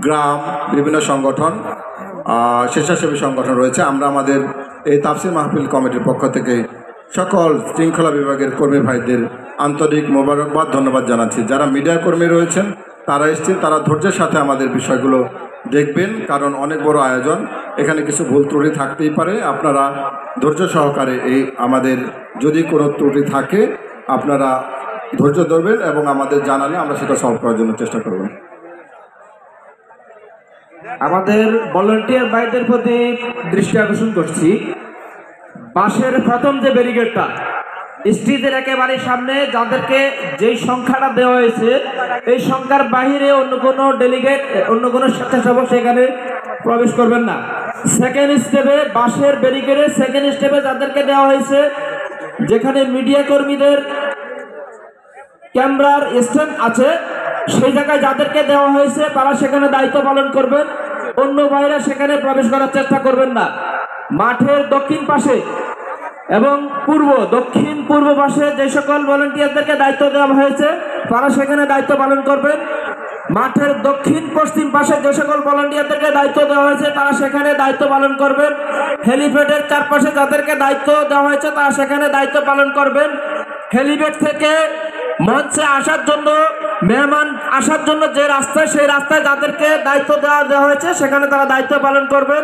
গ্রাম, বিভিন্ন সংগঠন, স্বেচ্ছাসেবী সংগঠন রয়েছে। আমরা আমাদের এই তাফসির মাহফিল কমিটির পক্ষ থেকে সকল শৃঙ্খলা বিভাগের কর্মী ভাইদের আন্তরিক মোবারকবাদ, ধন্যবাদ জানাচ্ছি। যারা মিডিয়া কর্মী রয়েছেন তারা এসছে, তারা ধৈর্যের সাথে আমাদের বিষয়গুলো দেখবেন, কারণ অনেক বড় আয়োজন, এখানে কিছু ভুল ত্রুটি থাকতেই পারে। আপনারা ধৈর্য সহকারে এই আমাদের যদি কোনো ত্রুটি থাকে আপনারা ধৈর্য ধরবেন এবং আমাদের জানালে আমরা সেটা সলভ করার জন্য চেষ্টা করব। আমাদের ভলান্টিয়ার ভাইদের প্রতি দৃষ্টি আকর্ষণ করছি, বাসের প্রথম যে ব্যারিকেডটা স্টেজের একেবারে সামনে যাদেরকে যেই সংখ্যাটা দেওয়া হয়েছে এই সংখ্যার বাহিরে অন্য কোনো ডেলিগেট, অন্য কোনো স্বেচ্ছাসেবক সেখানে প্রবেশ করবেন না। সেকেন্ড স্টেপে বাসের ব্যারিকেডে সেকেন্ড স্টেপে যাদেরকে দেওয়া হয়েছে, যেখানে মিডিয়া কর্মীদের ক্যামেরার স্ট্যান্ড আছে সেই জায়গায় যাদেরকে দেওয়া হয়েছে তারা সেখানে দায়িত্ব পালন করবেন, অন্য বাইরে সেখানে প্রবেশ করার চেষ্টা করবেন না। মাঠের দক্ষিণ পাশে এবং দক্ষিণ পূর্ব পাশে যে সকল ভলান্টিয়ারদেরকে দায়িত্ব দেওয়া হয়েছে তারা সেখানে দায়িত্ব পালন করবেন। মাঠের দক্ষিণ পশ্চিম পাশে যে সকল ভলান্টিয়ারদেরকে দায়িত্ব দেওয়া হয়েছে তারা সেখানে দায়িত্ব পালন করবেন। হেলিপ্যাডের চারপাশে যাদেরকে দায়িত্ব দেওয়া হয়েছে তারা সেখানে দায়িত্ব পালন করবেন। হেলিপ্যাড থেকে মঞ্চে আসার জন্য, মেহমান আসার জন্য যে রাস্তায়, সেই রাস্তায় যাদেরকে দায়িত্ব দেওয়া হয়েছে সেখানে তারা দায়িত্ব পালন করবেন।